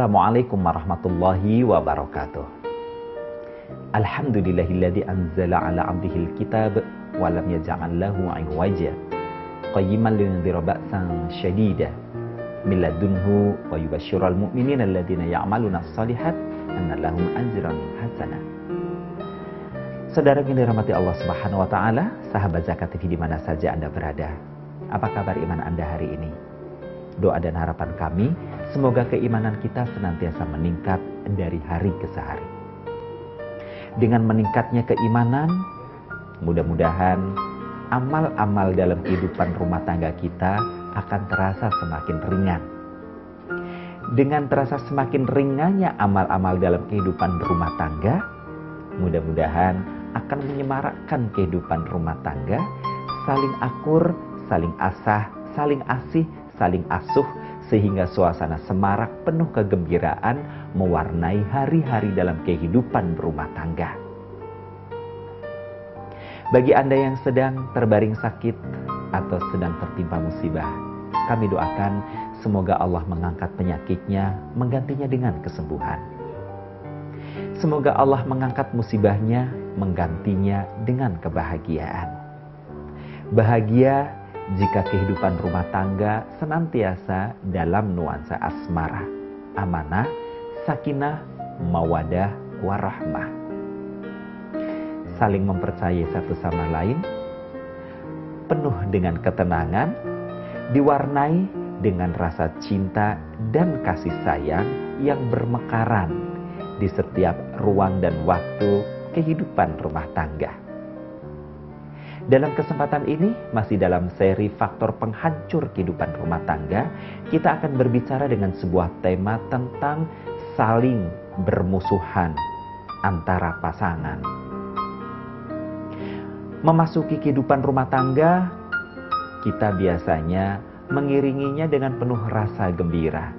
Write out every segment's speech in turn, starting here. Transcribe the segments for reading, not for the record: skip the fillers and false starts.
Assalamualaikum warahmatullahi wabarakatuh. Alhamdulillahilladzi anzala ala 'abdihil kitab wa lam yaj'al lahu 'iwaja qayyiman liyundhira ba'san syadida min ladunhu wa yubashshiral mu'minina alladzina ya'maluna shalihat anna lahum ajran hasanah. Saudara yang dirahmati Allah Subhanahu wa taala, sahabat Zakat TV di mana saja Anda berada. Apa kabar iman Anda hari ini? Doa dan harapan kami, semoga keimanan kita senantiasa meningkat dari hari ke hari. Dengan meningkatnya keimanan, mudah-mudahan amal-amal dalam kehidupan rumah tangga kita akan terasa semakin ringan. Dengan terasa semakin ringannya amal-amal dalam kehidupan berumah tangga, mudah-mudahan akan menyemarakkan kehidupan rumah tangga, saling akur, saling asah, saling asih, saling asuh, sehingga suasana semarak penuh kegembiraan mewarnai hari-hari dalam kehidupan berumah tangga. Bagi Anda yang sedang terbaring sakit atau sedang tertimpa musibah, kami doakan semoga Allah mengangkat penyakitnya, menggantinya dengan kesembuhan. Semoga Allah mengangkat musibahnya, menggantinya dengan kebahagiaan. Bahagia jika kehidupan rumah tangga senantiasa dalam nuansa asmara, amanah, sakinah, mawadah, warahmah. Saling mempercayai satu sama lain, penuh dengan ketenangan, diwarnai dengan rasa cinta dan kasih sayang yang bermekaran di setiap ruang dan waktu kehidupan rumah tangga. Dalam kesempatan ini, masih dalam seri faktor penghancur kehidupan rumah tangga, kita akan berbicara dengan sebuah tema tentang saling bermusuhan antara pasangan. Memasuki kehidupan rumah tangga, kita biasanya mengiringinya dengan penuh rasa gembira.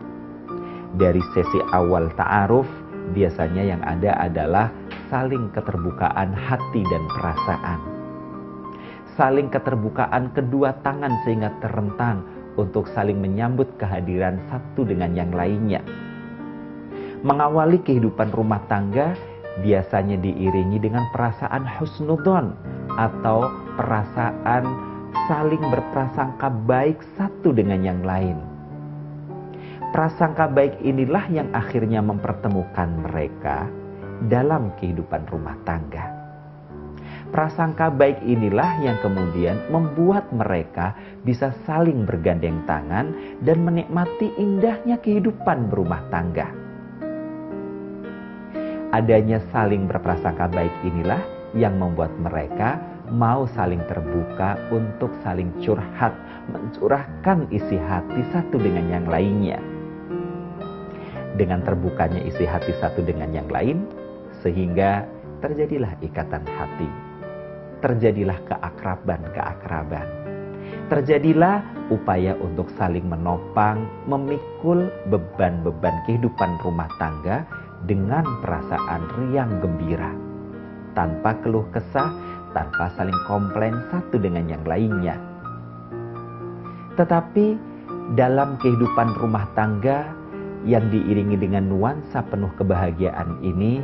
Dari sesi awal ta'aruf, biasanya yang ada adalah saling keterbukaan hati dan perasaan. Saling keterbukaan kedua tangan sehingga terentang untuk saling menyambut kehadiran satu dengan yang lainnya. Mengawali kehidupan rumah tangga biasanya diiringi dengan perasaan husnudzon atau perasaan saling berprasangka baik satu dengan yang lain. Prasangka baik inilah yang akhirnya mempertemukan mereka dalam kehidupan rumah tangga. Prasangka baik inilah yang kemudian membuat mereka bisa saling bergandeng tangan dan menikmati indahnya kehidupan berumah tangga. Adanya saling berprasangka baik inilah yang membuat mereka mau saling terbuka untuk saling curhat, mencurahkan isi hati satu dengan yang lainnya. Dengan terbukanya isi hati satu dengan yang lain, sehingga terjadilah ikatan hati. Terjadilah keakraban. Terjadilah upaya untuk saling menopang, memikul beban-beban kehidupan rumah tangga dengan perasaan riang gembira. Tanpa keluh kesah, tanpa saling komplain satu dengan yang lainnya. Tetapi dalam kehidupan rumah tangga yang diiringi dengan nuansa penuh kebahagiaan ini,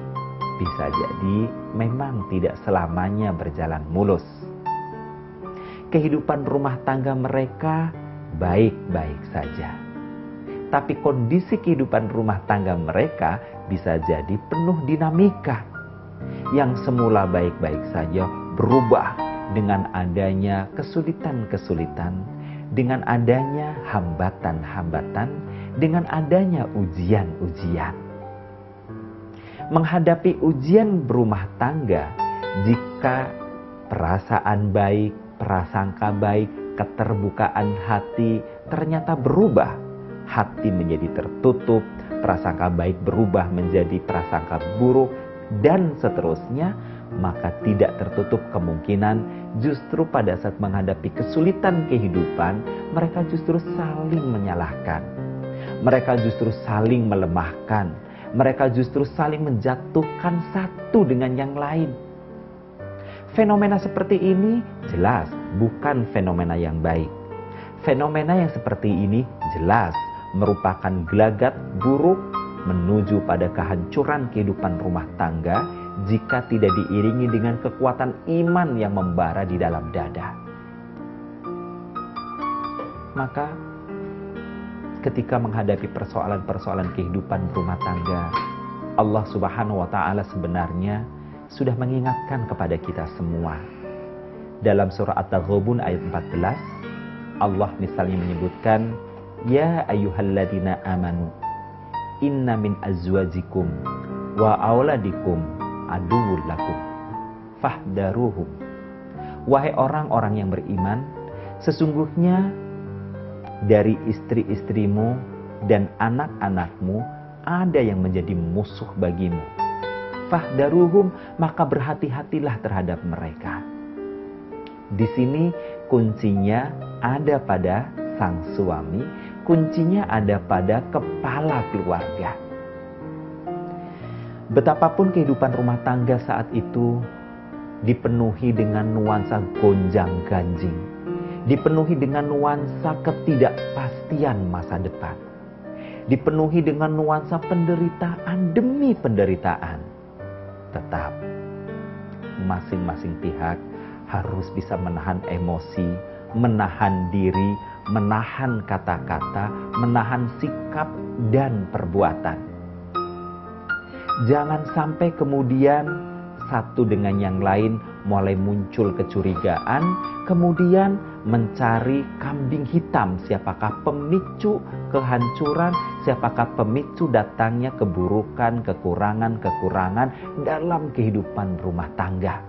bisa jadi memang tidak selamanya berjalan mulus. Kehidupan rumah tangga mereka baik-baik saja. Tapi kondisi kehidupan rumah tangga mereka bisa jadi penuh dinamika. Yang semula baik-baik saja berubah dengan adanya kesulitan-kesulitan, dengan adanya hambatan-hambatan, dengan adanya ujian-ujian. Menghadapi ujian berumah tangga, jika perasaan baik, prasangka baik, keterbukaan hati ternyata berubah, hati menjadi tertutup, prasangka baik berubah menjadi prasangka buruk, dan seterusnya, maka tidak tertutup kemungkinan justru pada saat menghadapi kesulitan kehidupan, mereka justru saling menyalahkan. Mereka justru saling melemahkan. Mereka justru saling menjatuhkan satu dengan yang lain. Fenomena seperti ini jelas bukan fenomena yang baik. Fenomena yang seperti ini jelas merupakan gelagat buruk menuju pada kehancuran kehidupan rumah tangga jika tidak diiringi dengan kekuatan iman yang membara di dalam dada. Maka ketika menghadapi persoalan-persoalan kehidupan rumah tangga, Allah Subhanahu wa Ta'ala sebenarnya sudah mengingatkan kepada kita semua. Dalam surah At-Taghabun ayat 14, Allah misalnya menyebutkan, Ya ayyuhalladzina amanu, inna min azwajikum wa auladikum aduwwul lakum fahdaruhum. Wahai orang-orang yang beriman, sesungguhnya dari istri-istrimu dan anak-anakmu ada yang menjadi musuh bagimu. Fahdaruhum, maka berhati-hatilah terhadap mereka. Di sini kuncinya ada pada sang suami, kuncinya ada pada kepala keluarga. Betapapun kehidupan rumah tangga saat itu dipenuhi dengan nuansa gonjang-ganjing, dipenuhi dengan nuansa ketidakpastian masa depan, dipenuhi dengan nuansa penderitaan demi penderitaan. Tetap, masing-masing pihak harus bisa menahan emosi, menahan diri, menahan kata-kata, menahan sikap dan perbuatan. Jangan sampai kemudian satu dengan yang lain mulai muncul kecurigaan, kemudian mencari kambing hitam, siapakah pemicu kehancuran, siapakah pemicu datangnya keburukan, kekurangan-kekurangan dalam kehidupan rumah tangga.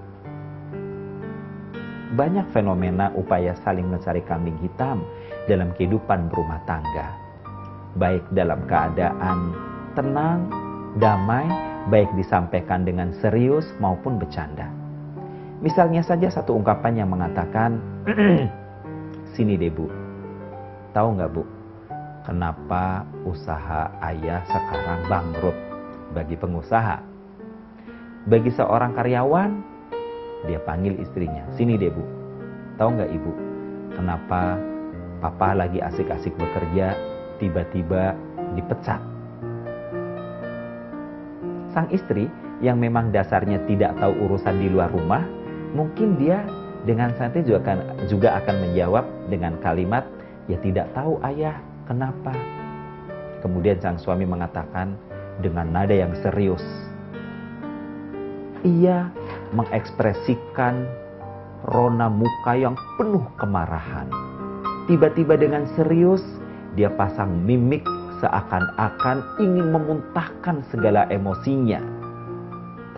Banyak fenomena upaya saling mencari kambing hitam dalam kehidupan rumah tangga. Baik dalam keadaan tenang, damai, baik disampaikan dengan serius maupun bercanda. Misalnya saja satu ungkapan yang mengatakan, sini deh bu, tahu nggak bu, kenapa usaha ayah sekarang bangkrut? Bagi pengusaha. Bagi seorang karyawan, dia panggil istrinya, sini deh bu, tahu nggak ibu, kenapa papa lagi asik-asik bekerja, tiba-tiba dipecat? Sang istri yang memang dasarnya tidak tahu urusan di luar rumah, mungkin dia dengan santai juga akan menjawab dengan kalimat, ya tidak tahu ayah, kenapa? Kemudian sang suami mengatakan dengan nada yang serius, ia mengekspresikan rona muka yang penuh kemarahan. Tiba-tiba dengan serius, dia pasang mimik seakan-akan ingin memuntahkan segala emosinya.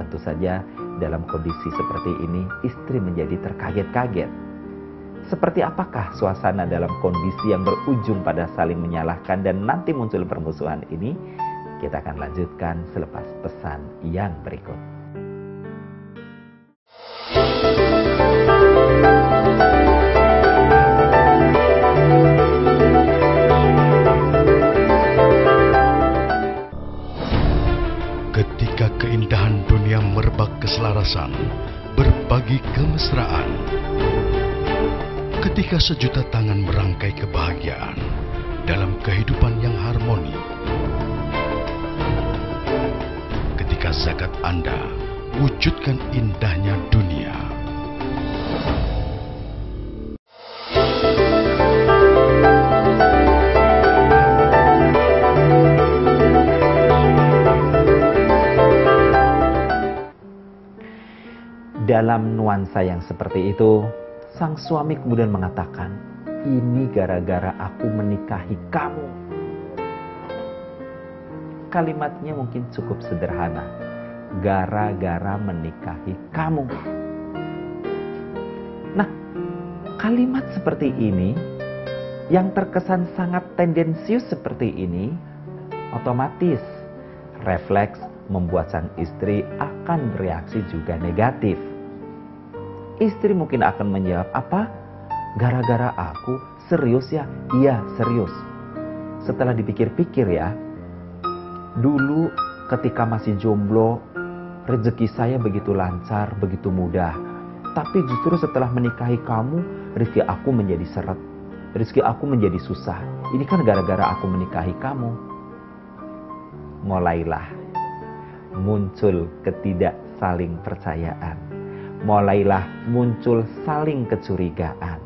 Tentu saja dalam kondisi seperti ini, istri menjadi terkaget-kaget. Seperti apakah suasana dalam kondisi yang berujung pada saling menyalahkan dan nanti muncul permusuhan ini? Kita akan lanjutkan selepas pesan yang berikut. Ketika keindahan dunia merebak keselarasan, berbagi kemesraan. Ketika sejuta tangan merangkai kebahagiaan dalam kehidupan yang harmoni. Ketika zakat Anda wujudkan indahnya dunia. Dalam nuansa yang seperti itu, sang suami kemudian mengatakan, ini gara-gara aku menikahi kamu. Kalimatnya mungkin cukup sederhana, gara-gara menikahi kamu. Nah, kalimat seperti ini, yang terkesan sangat tendensius seperti ini, otomatis refleks membuat sang istri akan bereaksi juga negatif. Istri mungkin akan menjawab, apa? Gara-gara aku? Serius ya? Iya, serius. Setelah dipikir-pikir ya, dulu ketika masih jomblo, rezeki saya begitu lancar, begitu mudah. Tapi justru setelah menikahi kamu, rezeki aku menjadi seret. Rezeki aku menjadi susah. Ini kan gara-gara aku menikahi kamu. mulailah muncul saling percayaan. Mulailah muncul saling kecurigaan.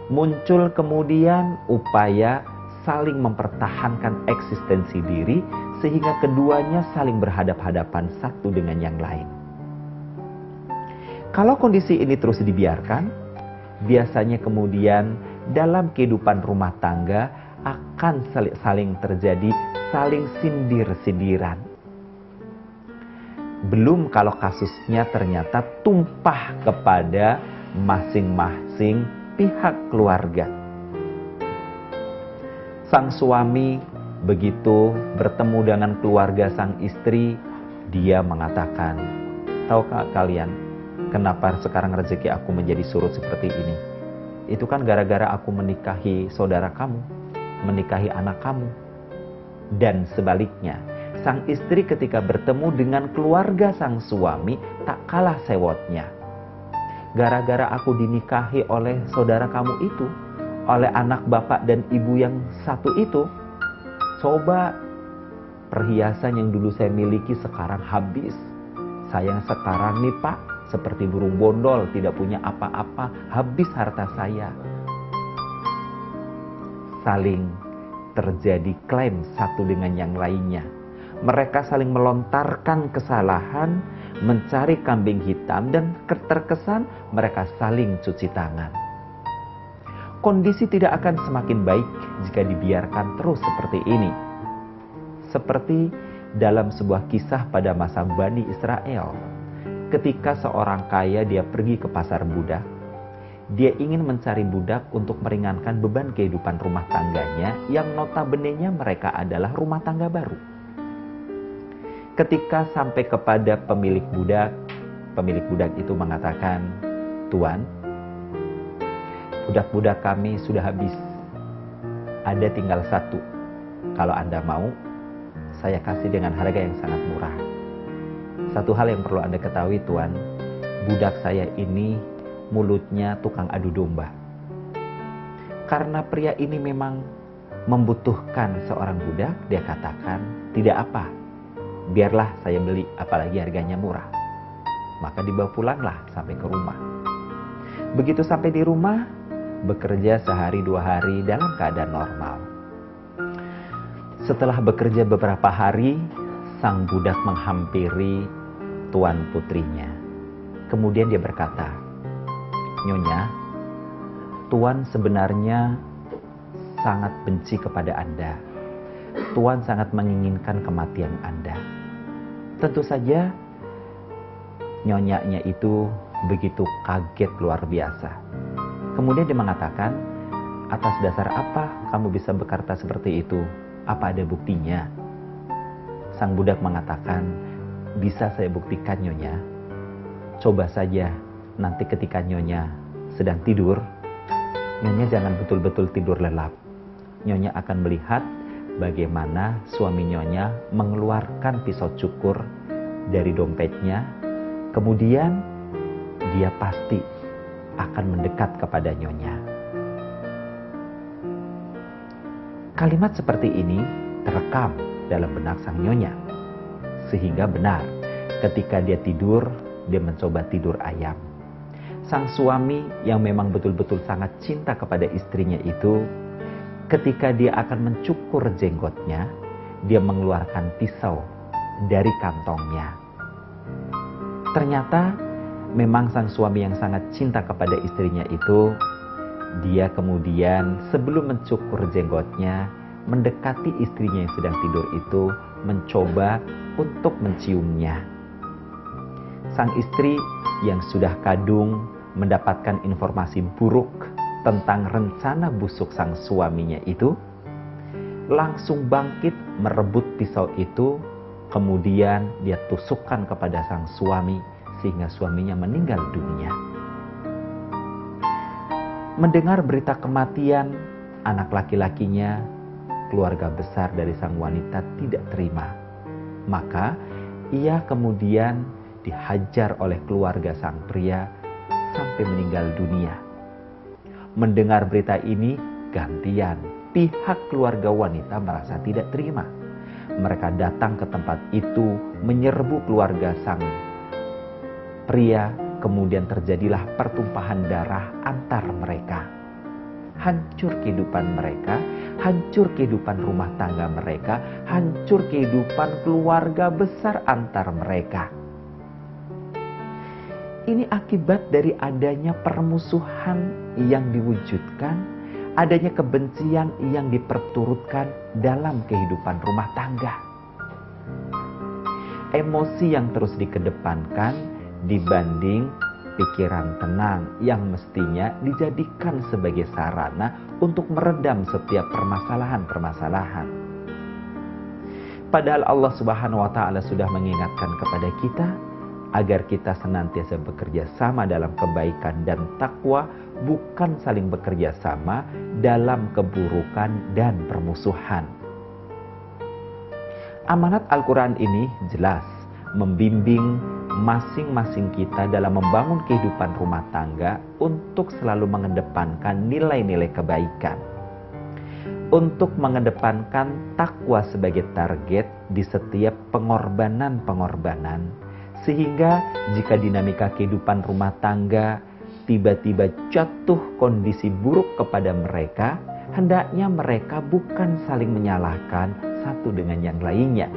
Muncul kemudian upaya saling mempertahankan eksistensi diri sehingga keduanya saling berhadap-hadapan satu dengan yang lain. Kalau kondisi ini terus dibiarkan, biasanya kemudian dalam kehidupan rumah tangga akan saling terjadi saling sindir-sindiran. Belum kalau kasusnya ternyata tumpah kepada masing-masing pihak keluarga. Sang suami begitu bertemu dengan keluarga sang istri, dia mengatakan, "Tahukah kalian kenapa sekarang rezeki aku menjadi surut seperti ini? Itu kan gara-gara aku menikahi saudara kamu, menikahi anak kamu." Dan sebaliknya, sang istri ketika bertemu dengan keluarga sang suami tak kalah sewotnya. Gara-gara aku dinikahi oleh saudara kamu itu, oleh anak bapak dan ibu yang satu itu, coba perhiasan yang dulu saya miliki sekarang habis. Saya sekarang nih Pak, seperti burung bondol, tidak punya apa-apa, habis harta saya. Saling terjadi klaim satu dengan yang lainnya. Mereka saling melontarkan kesalahan, mencari kambing hitam, dan terkesan mereka saling cuci tangan. Kondisi tidak akan semakin baik jika dibiarkan terus seperti ini. Seperti dalam sebuah kisah pada masa Bani Israel. Ketika seorang kaya dia pergi ke pasar budak, dia ingin mencari budak untuk meringankan beban kehidupan rumah tangganya yang notabene-nya mereka adalah rumah tangga baru. Ketika sampai kepada pemilik budak itu mengatakan, "Tuan, budak-budak kami sudah habis. Ada tinggal satu. Kalau Anda mau, saya kasih dengan harga yang sangat murah. Satu hal yang perlu Anda ketahui, Tuan, budak saya ini mulutnya tukang adu domba. Karena pria ini memang membutuhkan seorang budak, dia katakan, tidak apa, biarlah saya beli, apalagi harganya murah." Maka dibawa pulanglah sampai ke rumah. Begitu sampai di rumah, bekerja sehari 2 hari dalam keadaan normal. Setelah bekerja beberapa hari, sang budak menghampiri tuan putrinya. Kemudian dia berkata, "Nyonya, Tuan sebenarnya sangat benci kepada Anda. Tuan sangat menginginkan kematian Anda." Tentu saja nyonyanya itu begitu kaget luar biasa. Kemudian dia mengatakan, "Atas dasar apa kamu bisa berkata seperti itu? Apa ada buktinya?" Sang budak mengatakan, "Bisa saya buktikan, Nyonya. Coba saja nanti ketika Nyonya sedang tidur, Nyonya jangan betul-betul tidur lelap. Nyonya akan melihat bagaimana suami Nyonya mengeluarkan pisau cukur dari dompetnya. Kemudian dia pasti akan mendekat kepada Nyonya." Kalimat seperti ini terekam dalam benak sang Nyonya. Sehingga benar, ketika dia tidur, dia mencoba tidur ayam. Sang suami yang memang betul-betul sangat cinta kepada istrinya itu, ketika dia akan mencukur jenggotnya, dia mengeluarkan pisau dari kantongnya. Ternyata memang sang suami yang sangat cinta kepada istrinya itu, dia kemudian sebelum mencukur jenggotnya, mendekati istrinya yang sedang tidur itu, mencoba untuk menciumnya. Sang istri yang sudah kadung mendapatkan informasi buruk tentang rencana busuk sang suaminya itu, langsung bangkit merebut pisau itu, kemudian dia tusukkan kepada sang suami sehingga suaminya meninggal dunia. Mendengar berita kematian anak laki-lakinya, keluarga besar dari sang wanita tidak terima. Maka ia kemudian dihajar oleh keluarga sang pria sampai meninggal dunia. Mendengar berita ini, gantian pihak keluarga wanita merasa tidak terima. mereka datang ke tempat itu, menyerbu keluarga sang pria, kemudian terjadilah pertumpahan darah antar mereka. Hancur kehidupan mereka, hancur kehidupan rumah tangga mereka, hancur kehidupan keluarga besar antar mereka. Ini akibat dari adanya permusuhan yang diwujudkan, adanya kebencian yang diperturutkan dalam kehidupan rumah tangga. Emosi yang terus dikedepankan dibanding pikiran tenang yang mestinya dijadikan sebagai sarana untuk meredam setiap permasalahan-permasalahan. Padahal Allah Subhanahu wa Ta'ala sudah mengingatkan kepada kita agar kita senantiasa bekerja sama dalam kebaikan dan takwa, bukan saling bekerja sama dalam keburukan dan permusuhan. Amanat Al-Quran ini jelas membimbing masing-masing kita dalam membangun kehidupan rumah tangga untuk selalu mengedepankan nilai-nilai kebaikan, untuk mengedepankan takwa sebagai target di setiap pengorbanan-pengorbanan, sehingga jika dinamika kehidupan rumah tangga tiba-tiba jatuh kondisi buruk kepada mereka, hendaknya mereka bukan saling menyalahkan satu dengan yang lainnya.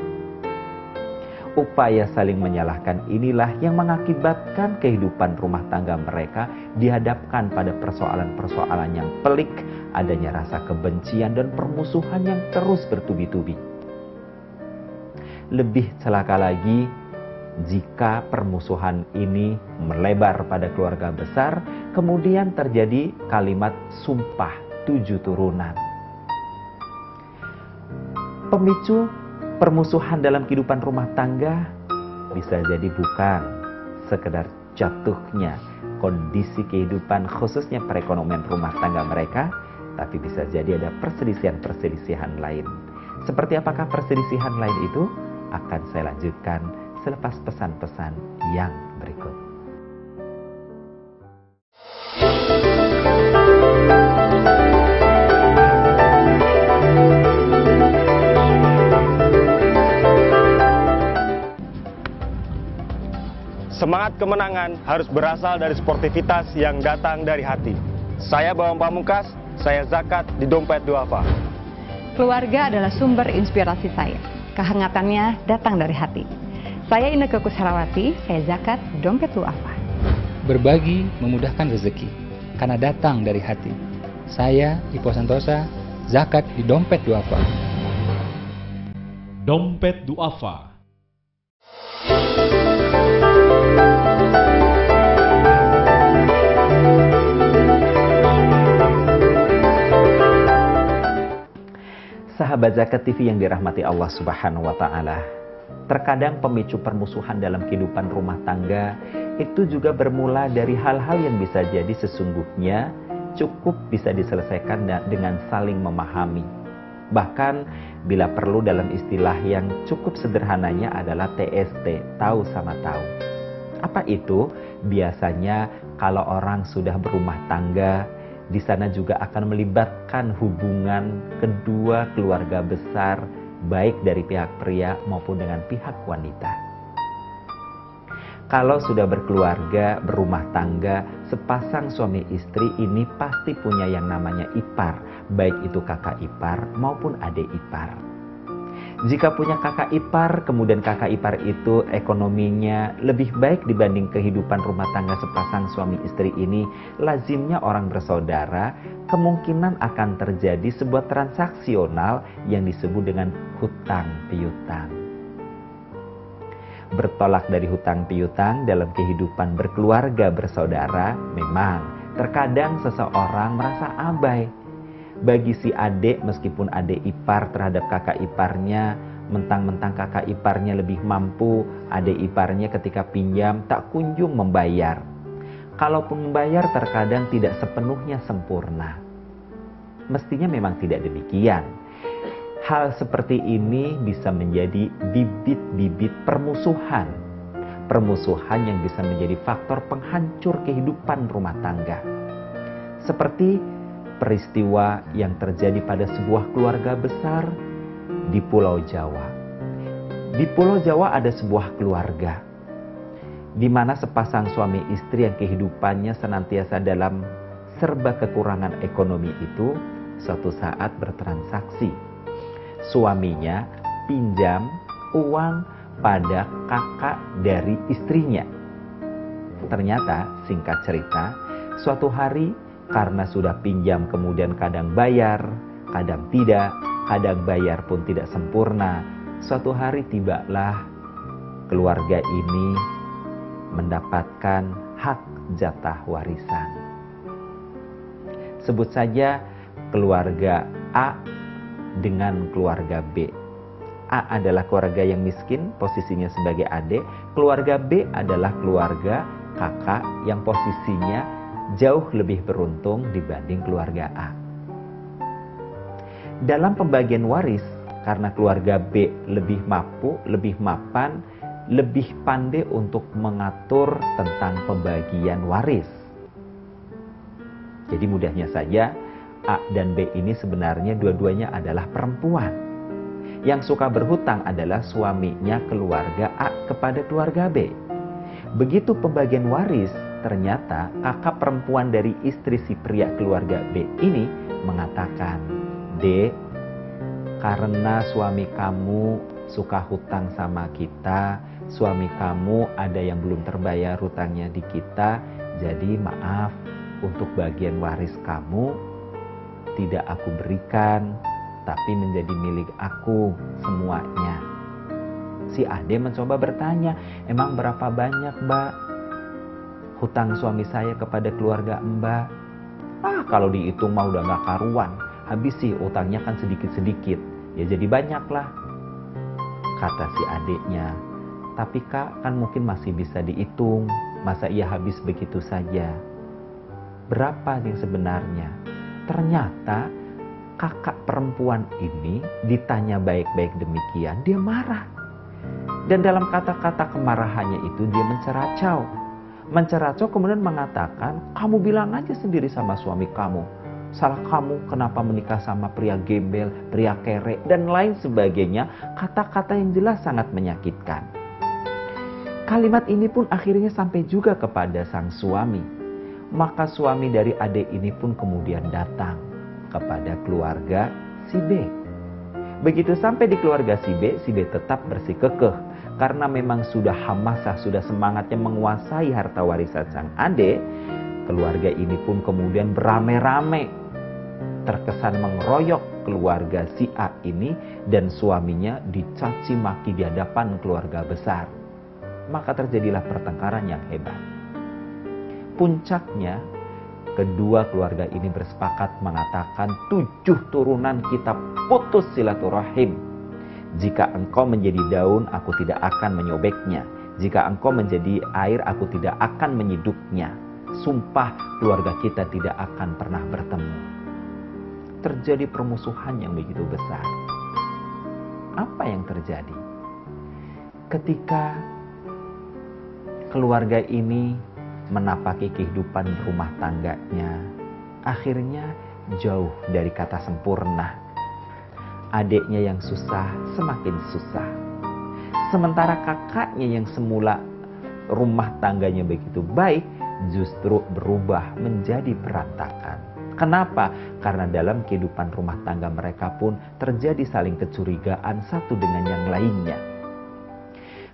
Upaya saling menyalahkan inilah yang mengakibatkan kehidupan rumah tangga mereka dihadapkan pada persoalan-persoalan yang pelik, adanya rasa kebencian dan permusuhan yang terus bertubi-tubi. Lebih celaka lagi jika permusuhan ini melebar pada keluarga besar, kemudian terjadi kalimat sumpah 7 turunan. Pemicu permusuhan dalam kehidupan rumah tangga bisa jadi bukan sekedar jatuhnya kondisi kehidupan khususnya perekonomian rumah tangga mereka, tapi bisa jadi ada perselisihan-perselisihan lain. Seperti apakah perselisihan lain itu? Akan saya lanjutkan selepas pesan-pesan yang berikut. Semangat kemenangan harus berasal dari sportivitas yang datang dari hati. Saya Bambang Pamungkas, saya zakat di Dompet Duafa. Keluarga adalah sumber inspirasi saya. Kehangatannya datang dari hati. Saya Inneke Kusharawati, saya zakat di Dompet Duafa. Berbagi memudahkan rezeki, karena datang dari hati. Saya Ipo Santosa, zakat di Dompet Duafa. Dompet Duafa. Sahabat Zakat TV yang dirahmati Allah Subhanahu wa Ta'ala, terkadang pemicu permusuhan dalam kehidupan rumah tangga itu juga bermula dari hal-hal yang bisa jadi sesungguhnya cukup bisa diselesaikan dengan saling memahami. Bahkan bila perlu dalam istilah yang cukup sederhananya adalah TST, tahu sama tahu. Apa itu? Biasanya kalau orang sudah berumah tangga, di sana juga akan melibatkan hubungan kedua keluarga besar, baik dari pihak pria maupun dengan pihak wanita. Kalau sudah berkeluarga, berumah tangga, sepasang suami istri ini pasti punya yang namanya ipar, baik itu kakak ipar maupun adik ipar. Jika punya kakak ipar, kemudian kakak ipar itu ekonominya lebih baik dibanding kehidupan rumah tangga sepasang suami istri ini, lazimnya orang bersaudara, kemungkinan akan terjadi sebuah transaksional yang disebut dengan hutang piutang. Bertolak dari hutang piutang dalam kehidupan berkeluarga bersaudara, memang terkadang seseorang merasa abai. Bagi si adik, meskipun adik ipar terhadap kakak iparnya, mentang-mentang kakak iparnya lebih mampu, adik iparnya ketika pinjam tak kunjung membayar. Kalaupun membayar terkadang tidak sepenuhnya sempurna. Mestinya memang tidak demikian. Hal seperti ini bisa menjadi bibit-bibit permusuhan. Permusuhan yang bisa menjadi faktor penghancur kehidupan rumah tangga. Seperti peristiwa yang terjadi pada sebuah keluarga besar di Pulau Jawa. Di Pulau Jawa ada sebuah keluarga di mana sepasang suami istri yang kehidupannya senantiasa dalam serba kekurangan ekonomi itu suatu saat bertransaksi. Suaminya pinjam uang pada kakak dari istrinya. Ternyata singkat cerita, suatu hari karena sudah pinjam kemudian kadang bayar, kadang tidak, kadang bayar pun tidak sempurna. Suatu hari tibalah keluarga ini mendapatkan hak jatah warisan. Sebut saja keluarga A dengan keluarga B. A adalah keluarga yang miskin, posisinya sebagai adik. Keluarga B adalah keluarga kakak yang posisinya jauh lebih beruntung dibanding keluarga A. Dalam pembagian waris, karena keluarga B lebih mampu, lebih mapan, lebih pandai untuk mengatur tentang pembagian waris. Jadi mudahnya saja, A dan B ini sebenarnya dua-duanya adalah perempuan. Yang suka berhutang adalah suaminya keluarga A kepada keluarga B. Begitu pembagian waris, ternyata kakak perempuan dari istri si pria keluarga B ini mengatakan, "Dek, karena suami kamu suka hutang sama kita, suami kamu ada yang belum terbayar hutangnya di kita, jadi maaf, untuk bagian waris kamu tidak aku berikan, tapi menjadi milik aku semuanya." Si Ade mencoba bertanya, "Emang berapa banyak, Mbak, hutang suami saya kepada keluarga Mbak?" "Ah, kalau dihitung mah udah gak karuan. Habis sih utangnya kan sedikit-sedikit. Ya jadi banyak lah," kata si adiknya. "Tapi Kak, kan mungkin masih bisa dihitung. Masa ia habis begitu saja?" Berapa yang sebenarnya? Ternyata kakak perempuan ini ditanya baik-baik demikian, dia marah. Dan dalam kata-kata kemarahannya itu dia menceracau. Menceracau kemudian mengatakan, "Kamu bilang aja sendiri sama suami kamu. Salah kamu kenapa menikah sama pria gembel, pria kere, dan lain sebagainya." Kata-kata yang jelas sangat menyakitkan. Kalimat ini pun akhirnya sampai juga kepada sang suami. Maka suami dari adik ini pun kemudian datang kepada keluarga si B. Begitu sampai di keluarga si B tetap bersikukuh. Karena memang sudah hamasah, sudah semangatnya menguasai harta warisan sang adik. Keluarga ini pun kemudian beramai-ramai terkesan mengeroyok keluarga si A ini, dan suaminya dicaci maki di hadapan keluarga besar. Maka terjadilah pertengkaran yang hebat. Puncaknya, kedua keluarga ini bersepakat mengatakan 7 turunan kita putus silaturahim. Jika engkau menjadi daun, aku tidak akan menyobeknya. Jika engkau menjadi air, aku tidak akan menyidupnya. Sumpah keluarga kita tidak akan pernah bertemu. Terjadi permusuhan yang begitu besar. Apa yang terjadi? Ketika keluarga ini menapaki kehidupan rumah tangganya, akhirnya jauh dari kata sempurna. Adiknya yang susah semakin susah. Sementara kakaknya yang semula rumah tangganya begitu baik, justru berubah menjadi berantakan. Kenapa? Karena dalam kehidupan rumah tangga mereka pun terjadi saling kecurigaan satu dengan yang lainnya.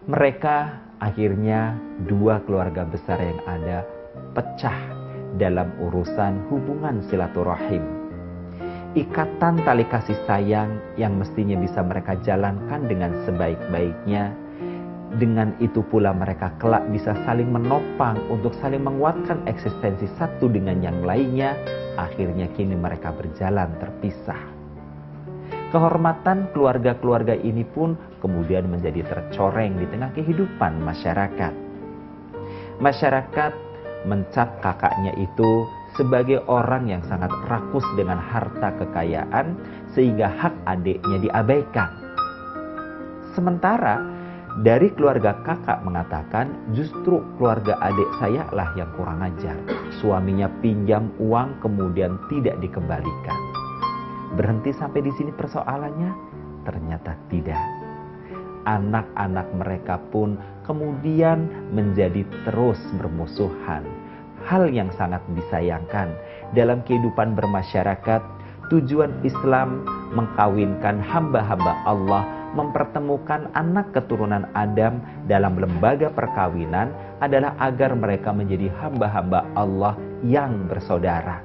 Mereka akhirnya, dua keluarga besar yang ada, pecah dalam urusan hubungan silaturahim. Ikatan tali kasih sayang yang mestinya bisa mereka jalankan dengan sebaik-baiknya. Dengan itu pula mereka kelak bisa saling menopang untuk saling menguatkan eksistensi satu dengan yang lainnya. Akhirnya kini mereka berjalan terpisah. Kehormatan keluarga-keluarga ini pun kemudian menjadi tercoreng di tengah kehidupan masyarakat. Masyarakat mencap kakaknya itu sebagai orang yang sangat rakus dengan harta kekayaan sehingga hak adiknya diabaikan. Sementara dari keluarga kakak mengatakan justru keluarga adik saya lah yang kurang ajar. Suaminya pinjam uang kemudian tidak dikembalikan. Berhenti sampai di sini persoalannya? Ternyata tidak. anak-anak mereka pun kemudian menjadi terus bermusuhan. Hal yang sangat disayangkan dalam kehidupan bermasyarakat. Tujuan Islam mengkawinkan hamba-hamba Allah, mempertemukan anak keturunan Adam dalam lembaga perkawinan adalah agar mereka menjadi hamba-hamba Allah yang bersaudara.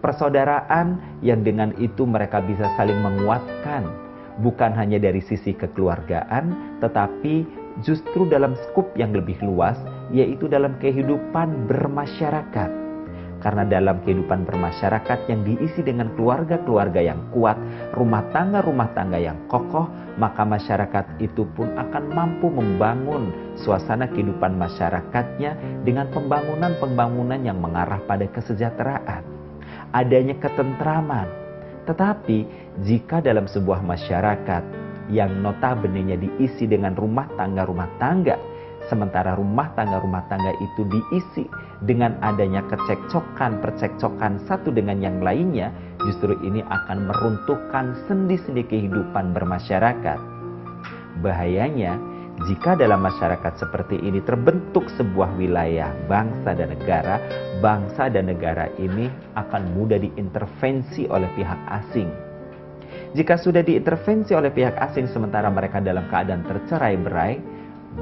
Persaudaraan yang dengan itu mereka bisa saling menguatkan, bukan hanya dari sisi kekeluargaan, tetapi justru dalam skup yang lebih luas, yaitu dalam kehidupan bermasyarakat. Karena dalam kehidupan bermasyarakat yang diisi dengan keluarga-keluarga yang kuat, rumah tangga yang kokoh, maka masyarakat itu pun akan mampu membangun suasana kehidupan masyarakatnya dengan pembangunan-pembangunan yang mengarah pada kesejahteraan, adanya ketentraman. Tetapi jika dalam sebuah masyarakat yang notabene-nya diisi dengan rumah tangga, sementara rumah tangga itu diisi dengan adanya percekcokan satu dengan yang lainnya, justru ini akan meruntuhkan sendi-sendi kehidupan bermasyarakat. Bahayanya, jika dalam masyarakat seperti ini terbentuk sebuah wilayah bangsa dan negara ini akan mudah diintervensi oleh pihak asing. Jika sudah diintervensi oleh pihak asing sementara mereka dalam keadaan tercerai-berai,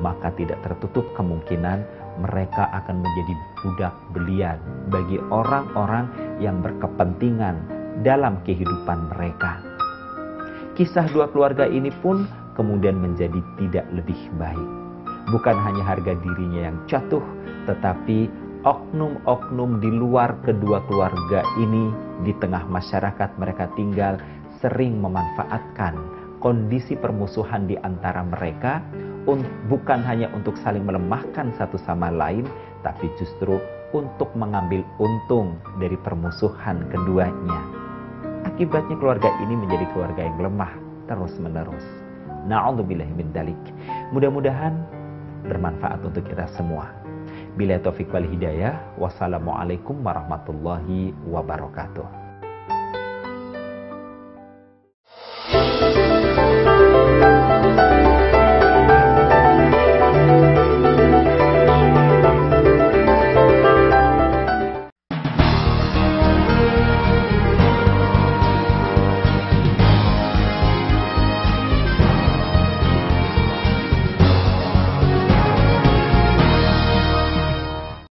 maka tidak tertutup kemungkinan mereka akan menjadi budak belian bagi orang-orang yang berkepentingan dalam kehidupan mereka. Kisah dua keluarga ini pun kemudian menjadi tidak lebih baik. Bukan hanya harga dirinya yang jatuh, tetapi oknum-oknum di luar kedua keluarga ini di tengah masyarakat mereka tinggal sering memanfaatkan kondisi permusuhan di antara mereka, bukan hanya untuk saling melemahkan satu sama lain, tapi justru untuk mengambil untung dari permusuhan keduanya. Akibatnya keluarga ini menjadi keluarga yang lemah terus-menerus. Na'udzubillahi min dzalik. Mudah-mudahan bermanfaat untuk kita semua. Billahi taufiq wal hidayah. Wassalamualaikum warahmatullahi wabarakatuh.